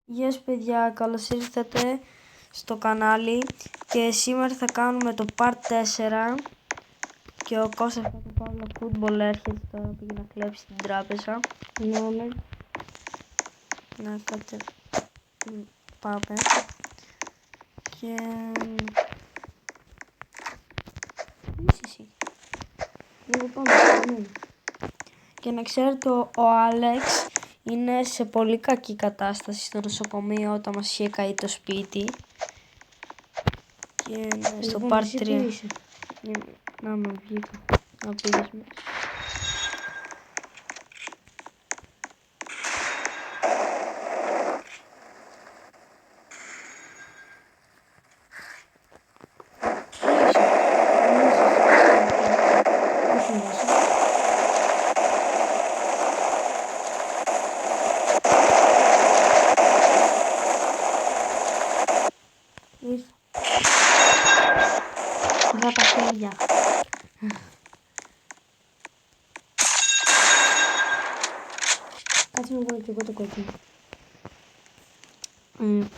Γεια σας παιδιά, καλώς ήρθατε στο κανάλι και σήμερα θα κάνουμε το part 4 και ο Κώστας από το Παύλο Football έρχεται τώρα, πήγε να κλέψει την τράπεζα. Ναι. Να κάτσε, πάμε και... Είσαι εσύ. Εγώ πάμε. Και να ξέρετε ο Άλεξ είναι σε πολύ κακή κατάσταση στο νοσοκομείο όταν μας είχε καεί το σπίτι. Και στο part 3. Να με βγήκα. Να πήγες μέσα. Είχα τα χέρια. Κάτσε να βάλω και εγώ το κόκκινο.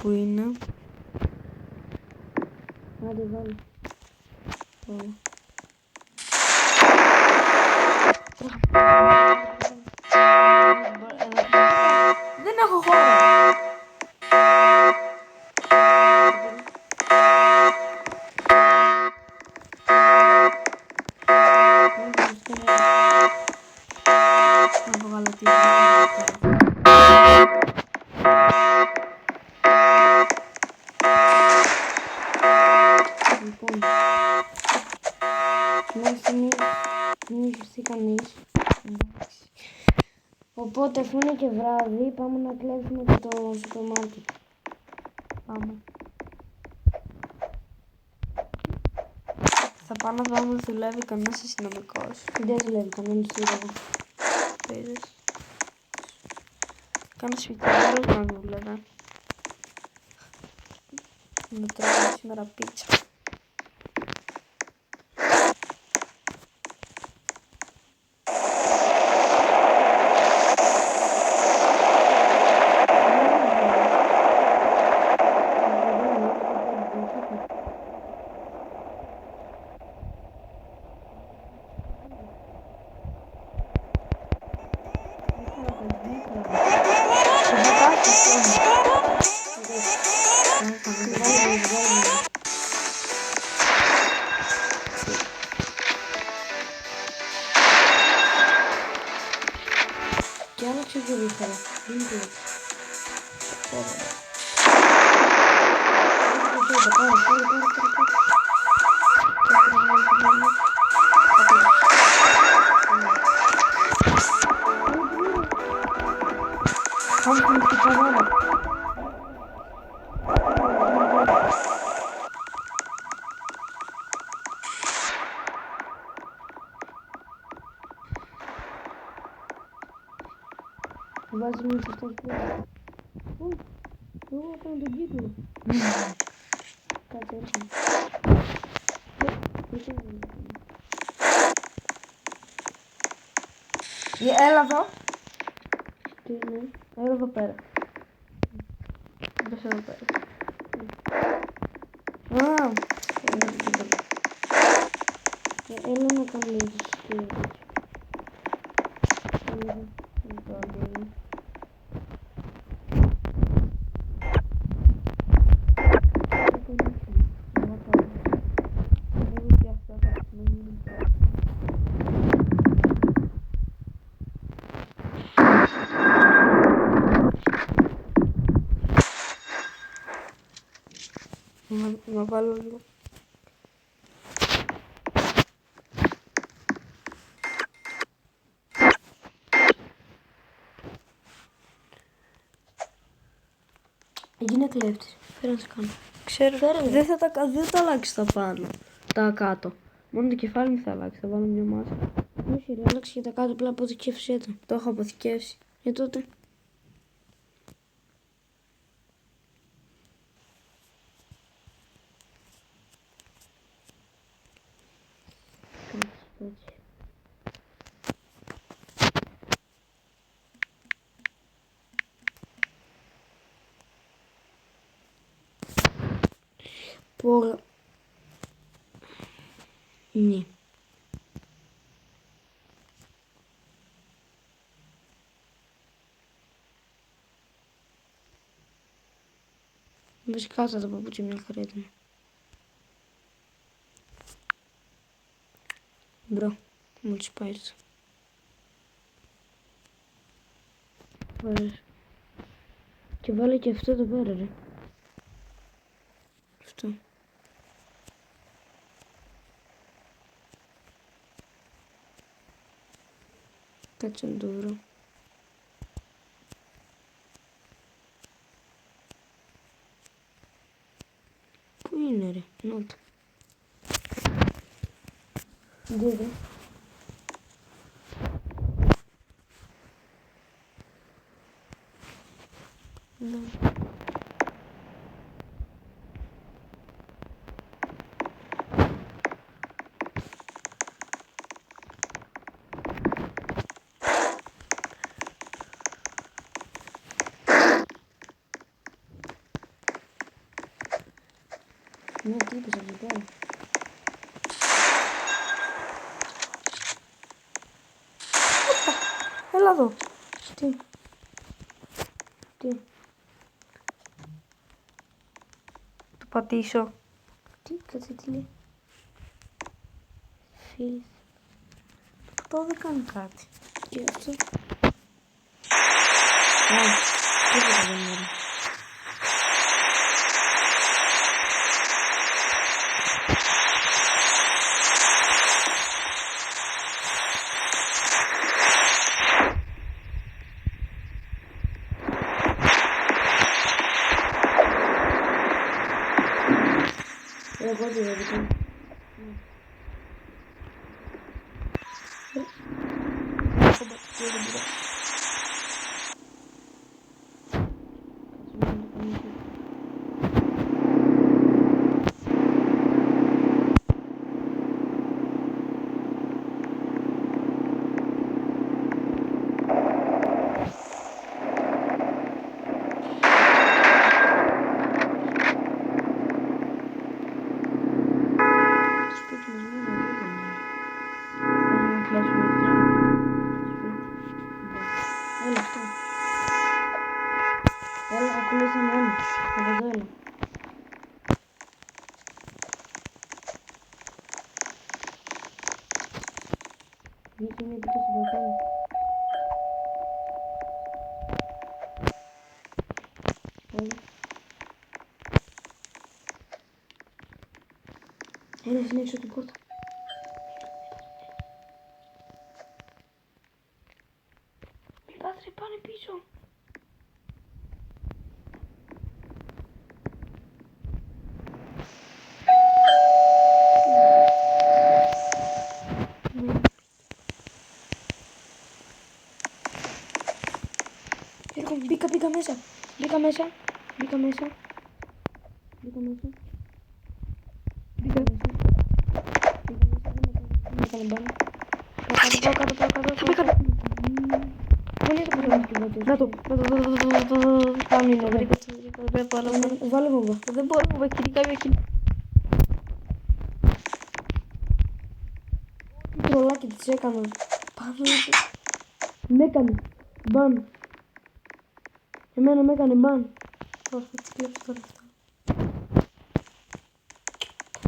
Πού είναι? Άντε βάλω. Δεν έχω χώρο. Να βγάλω τη Λοιπόν, μέχρι στιγμή δεν έχει χυστεί κανείς. Οπότε αφού είναι και βράδυ πάμε να κλέψουμε και το σούπερ μάρκετ. Πάμε. Θα πάω να δω αν δουλεύει κανένας αστυνομικός. Δεν δουλεύει κανένας εδώ. Πήρες. Κάνα σπιτιάρος να δούλευε. Να τρώγαμε σήμερα πίτσα. Και άλλαξε και δίχερα. Δεν είναι έτσι. Πάμε στην καβάλα. Βάζει μου σε αυτό που εγώ κάνω τον κύκλο. Κάτσε έτσι. Έλα εδώ. Τι είναι? Έλα εδώ πέρα. Μπες εδώ πέρα. Έλα να κάνω λίγο σκύλο. Να βάλω λίγο. Έγινε κλέφτης. Φέρε να σε κάνω. Ξέρω, δεν θα αλλάξει τα πάνω, τα κάτω. Μόνο το κεφάλι μου θα αλλάξει, θα βάλω μια μάσκα. Όχι ρε, άλλαξε και τα κάτω, απλά αποθηκεύσέ τα. Το έχω αποθηκεύσει. Τότε. Por... Ναι. Βασικά αυτά τα παπούτσια μια χαρά ήταν. Μπρο, μου τις πάει έτσι. Ωραία. Και βάλε και αυτό εδώ πέρα, ρε. Αυτό. Κάτσε να το βρω. Πού είναι, ρε, να το. Δείτε. Ναι. Ναι, τι είπες εκεί πέρα. Έλα εδώ. Τι. Τι. Το πατήσω. Τι, κάτσε τι λέει. Φίλ. Αυτό δεν κάνει κάτι. Και αυτό. Α, τίποτα δεν είναι. Εγώ τι δεν κάνω. Έχω πατήσει, δεν πειράζει. Σπίτι μας μόνο εδώ δεν είναι. Θέλουμε να κλέψουμε εκεί. Έλα αυτό. Έλα, ακολούθαμε ένα. Από εδώ έλα. Βγήκε μια πίτα στο μπαλκόνι. Έλα, είναι έξω την πόρτα. Μην πας ρε, πάνε πίσω. Έρχομαι, μπήκα μέσα. Μπήκα μέσα. Μπήκα μέσα. Μπήκα μέσα. Μπήκα μέσα. Δεν έκανε μπάνα. Κάτω. Πού είναι το πρωτοβουλίο? Να το. Πάνω είναι εδώ. Βάλε βόμβα. Δεν μπορώ να κυνηγάει μια κυνηγάει. Τι τρολάκι της έκανα. Πάνω είναι. Με έκανε. Μπαν. Εμένα με έκανε μπαν. Θα τις κλέψω τώρα αυτά.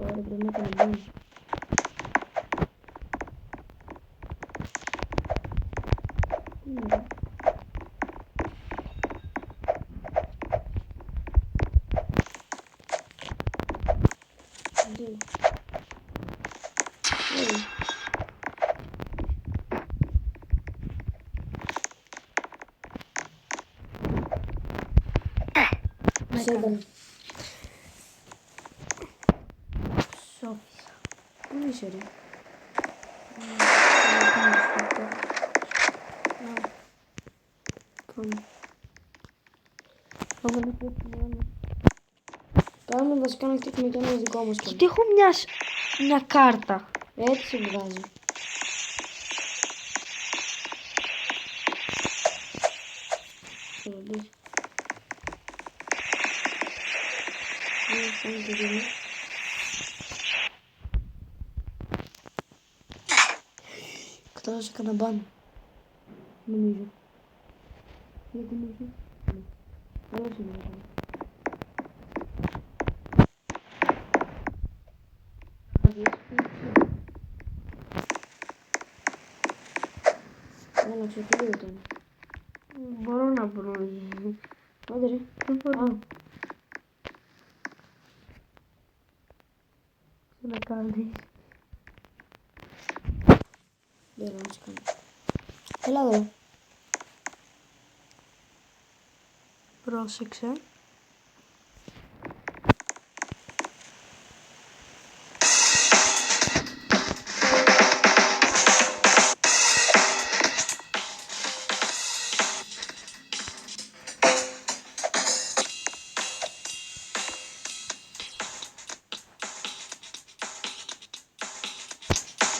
Ωραία, πρέπει να έκανε μπαν. Τι είναι ρε. Σώπησα. Πού είσαι ρε. Κάνουμε βασικά να χτίσουμε και ένα δικό μας Γιατί έχω μια κάρτα. Έτσι βγάζει. τώρα σε έκανα μπαν. Νομίζω. Γιατί νομίζω. Όλα σήμερα. Έλα, ξεκλείο ήταν. Μπορώ να βρω. Άντε ρε. Δεν μπορώ. Τι να κάνεις. Δεν να σε κάνω. Έλα εδώ. Πρόσεξε.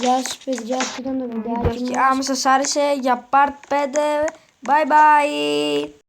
Γεια σας παιδιά, αυτό ήταν το βιντεάκι μας. Άμα σας άρεσε για part 5, bye bye!